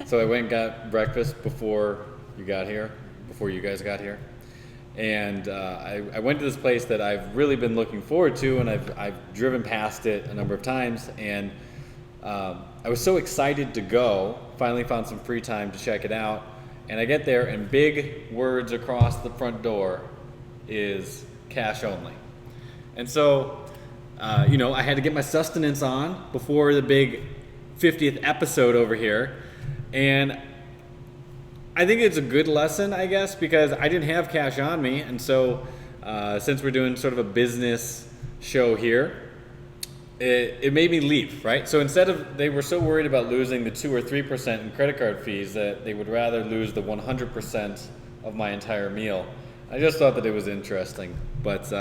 So I went and got breakfast before you guys got here. And I went to this place that I've really been looking forward to, and I've driven past it a number of times. And I was so excited to go, finally found some free time to check it out. And I get there, and big words across the front door is cash only. And so, I had to get my sustenance on before the big 50th episode over here. And I think it's a good lesson, I guess, because I didn't have cash on me. And so, since we're doing sort of a business show here, it made me leave, right? So they were so worried about losing the 2 or 3% in credit card fees that they would rather lose the 100% of my entire meal. I just thought that it was interesting. But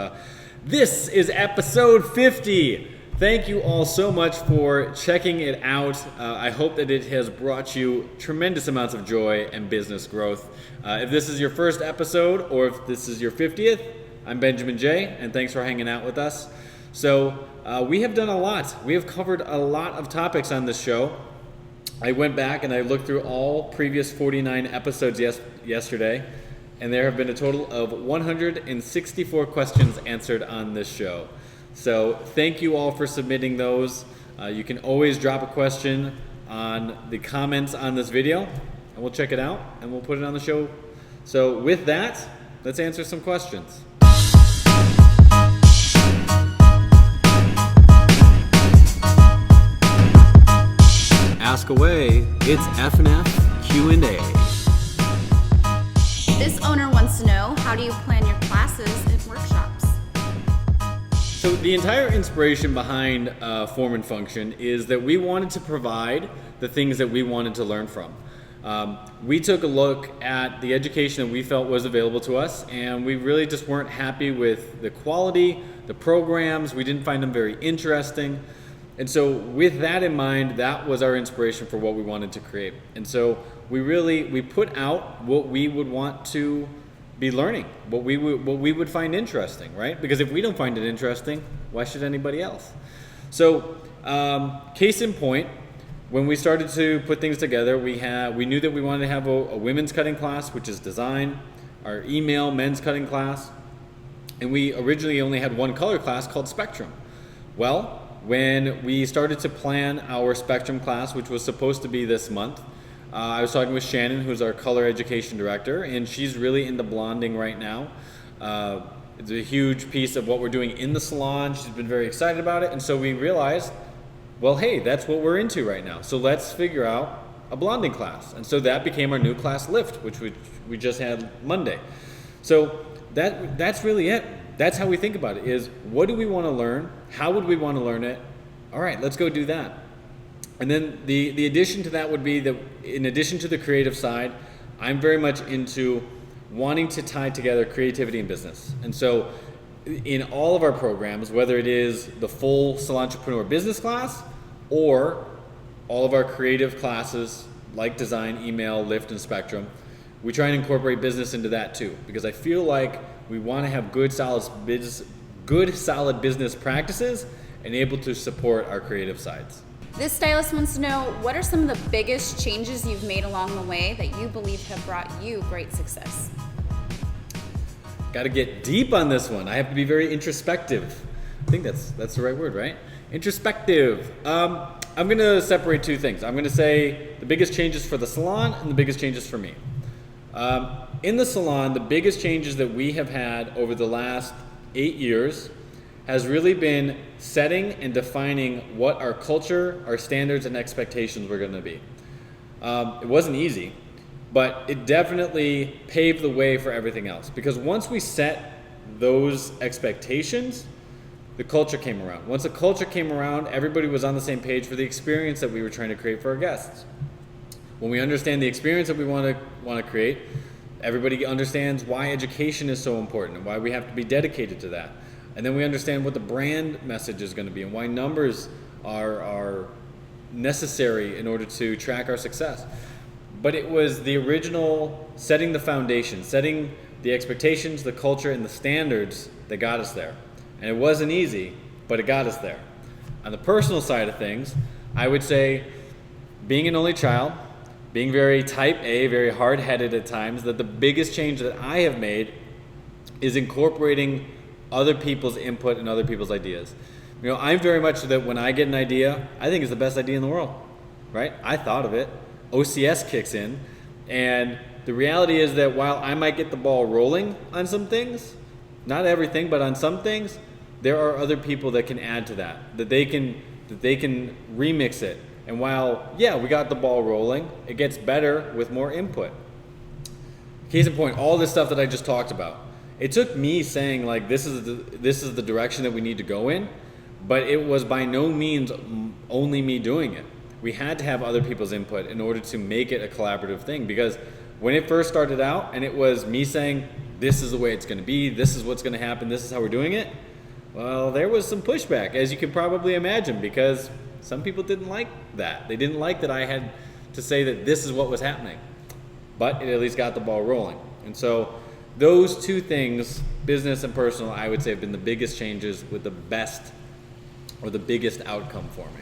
this is episode 50. Thank you all so much for checking it out. I hope that it has brought you tremendous amounts of joy and business growth. If this is your first episode, or if this is your 50th, I'm Benjamin J, and thanks for hanging out with us. So we have done a lot. We have covered a lot of topics on this show. I went back and I looked through all previous 49 episodes yesterday, and there have been a total of 164 questions answered on this show. So thank you all for submitting those. You can always drop a question on the comments on this video, and we'll check it out and we'll put it on the show. So with that, let's answer some questions. Ask away. It's FNF Q&A. This owner wants to know, how do you plan your classes and workshops? So the entire inspiration behind Form and Function is that we wanted to provide the things that we wanted to learn from. We took a look at the education that we felt was available to us, and we really just weren't happy with the quality, the programs. We didn't find them very interesting. And so with that in mind, that was our inspiration for what we wanted to create. And so we put out what we would want to be learning, what we would find interesting, right? Because if we don't find it interesting, why should anybody else? So case in point, when we started to put things together, we knew that we wanted to have a women's cutting class, which is design, our email men's cutting class, and we originally only had one color class called Spectrum. Well, when we started to plan our Spectrum class, which was supposed to be this month, I was talking with Shannon, who's our color education director, and she's really into blonding right now. It's a huge piece of what we're doing in the salon. She's been very excited about it, and so we realized, well, hey, that's what we're into right now. So let's figure out a blonding class. And so that became our new class, Lift, which we just had Monday. So that's really it. That's how we think about it, is what do we want to learn? How would we want to learn it? All right, let's go do that. And then the addition to that would be that in addition to the creative side, I'm very much into wanting to tie together creativity and business. And so in all of our programs, whether it is the full Salontrepreneur business class or all of our creative classes like design, email, Lift, and Spectrum, we try and incorporate business into that too, because I feel like we want to have good solid business practices and able to support our creative sides. This stylist wants to know, what are some of the biggest changes you've made along the way that you believe have brought you great success? Got to get deep on this one. I have to be very introspective. I think that's the right word, right? Introspective. I'm going to separate two things. I'm going to say the biggest changes for the salon and the biggest changes for me. In the salon, the biggest changes that we have had over the last 8 years has really been setting and defining what our culture, our standards, and expectations were going to be. It wasn't easy, but it definitely paved the way for everything else. Because once we set those expectations, the culture came around. Once the culture came around, everybody was on the same page for the experience that we were trying to create for our guests. When we understand the experience that we want to create, everybody understands why education is so important and why we have to be dedicated to that. And then we understand what the brand message is going to be and why numbers are necessary in order to track our success. But it was the original setting the foundation, setting the expectations, the culture, and the standards that got us there. And it wasn't easy, but it got us there. On the personal side of things, I would say being an only child, being very type A, very hard-headed at times, that the biggest change that I have made is incorporating other people's input and other people's ideas. I'm very much that when I get an idea, I think it's the best idea in the world, right? I thought of it. OCS kicks in, and the reality is that while I might get the ball rolling on some things, not everything, but on some things, there are other people that can add to that they can remix it. And while, we got the ball rolling, it gets better with more input. Case in point, all this stuff that I just talked about. It took me saying, like, this is the direction that we need to go in, but it was by no means only me doing it. We had to have other people's input in order to make it a collaborative thing, because when it first started out and it was me saying, this is the way it's going to be, this is what's going to happen, this is how we're doing it, well, there was some pushback, as you can probably imagine, because some people didn't like that. They didn't like that I had to say that this is what was happening. But it at least got the ball rolling. And so those two things, business and personal, I would say have been the biggest changes with the best or the biggest outcome for me.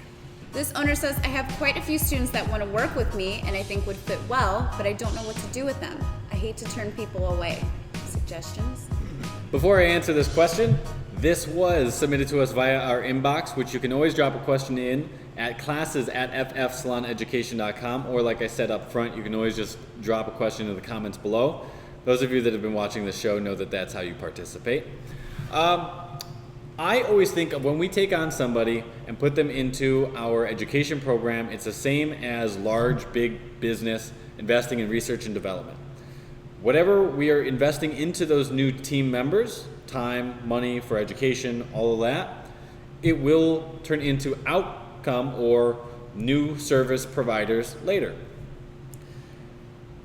This owner says, I have quite a few students that want to work with me and I think would fit well, but I don't know what to do with them. I hate to turn people away. Suggestions? Before I answer this question, this was submitted to us via our inbox, which you can always drop a question in at classes@ffsaloneducation.com, or like I said up front, you can always just drop a question in the comments below. Those of you that have been watching the show know that that's how you participate. I always think of when we take on somebody and put them into our education program, it's the same as large, big business investing in research and development. Whatever we are investing into those new team members, time, money for education, all of that, it will turn into outcome or new service providers later.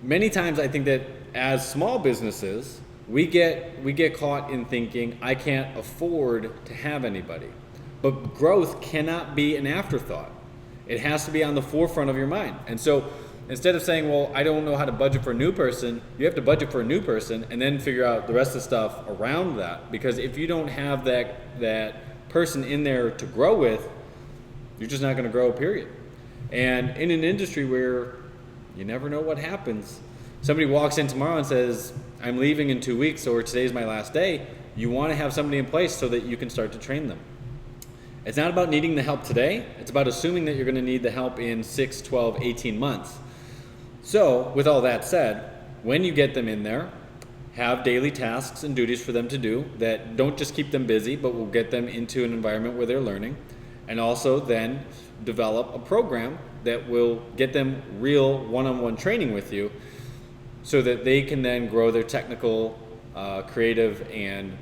Many times I think that as small businesses, we get caught in thinking, I can't afford to have anybody. But growth cannot be an afterthought. It has to be on the forefront of your mind. And so instead of saying, well, I don't know how to budget for a new person, you have to budget for a new person and then figure out the rest of the stuff around that. Because if you don't have that person in there to grow with, you're just not going to grow, period. And in an industry where you never know what happens, somebody walks in tomorrow and says, I'm leaving in 2 weeks, or today's my last day, you want to have somebody in place so that you can start to train them. It's not about needing the help today, it's about assuming that you're going to need the help in 6, 12, 18 months. So, with all that said, when you get them in there, have daily tasks and duties for them to do that don't just keep them busy, but will get them into an environment where they're learning, and also then develop a program that will get them real one-on-one training with you so that they can then grow their technical, creative, and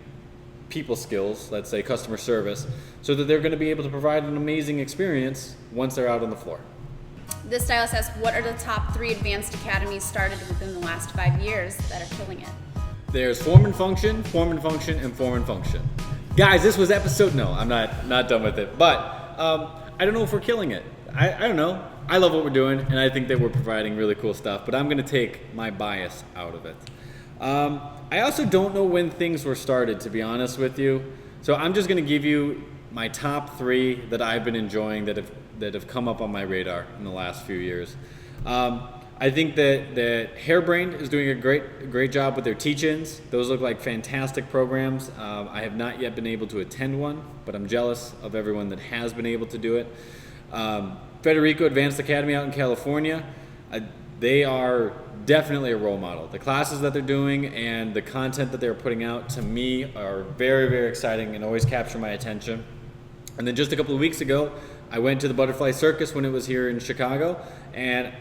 people skills, let's say customer service, so that they're going to be able to provide an amazing experience once they're out on the floor. This stylist asks, what are the top 3 advanced academies started within the last 5 years that are killing it? There's Form and Function, and Form and Function. Guys, this was episode, no, I'm not done with it, but I don't know if we're killing it. I don't know. I love what we're doing, and I think that we're providing really cool stuff, but I'm going to take my bias out of it. I also don't know when things were started, to be honest with you, so I'm just going to give you my top 3 that I've been enjoying that have come up on my radar in the last few years. I think that Hairbrained is doing a great job with their teach-ins. Those look like fantastic programs. I have not yet been able to attend one, but I'm jealous of everyone that has been able to do it. Federico Advanced Academy out in California, they are definitely a role model. The classes that they're doing and the content that they're putting out, to me, are very, very exciting and always capture my attention. And then just a couple of weeks ago, I went to the Butterfly Circus when it was here in Chicago, and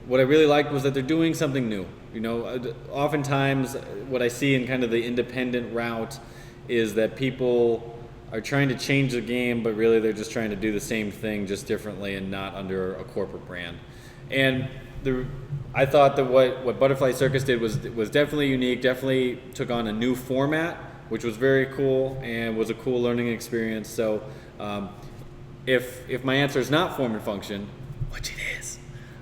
what I really liked was that they're doing something new. Oftentimes what I see in kind of the independent route is that people are trying to change the game, but really they're just trying to do the same thing just differently and not under a corporate brand. And I thought that what Butterfly Circus did was definitely unique, definitely took on a new format, which was very cool and was a cool learning experience. So if my answer is not Form and Function, which it is,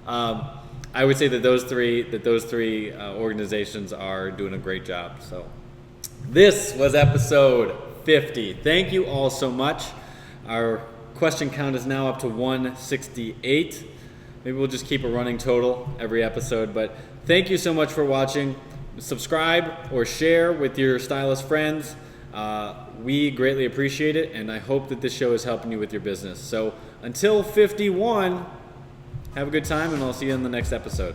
I would say that those three organizations are doing a great job. So this was episode 50. Thank you all so much. Our question count is now up to 168. maybe we'll just keep a running total every episode. But thank you so much for watching. Subscribe or share with your stylist friends. We greatly appreciate it, and I hope that this show is helping you with your business. So until 51, have a good time, and I'll see you in the next episode.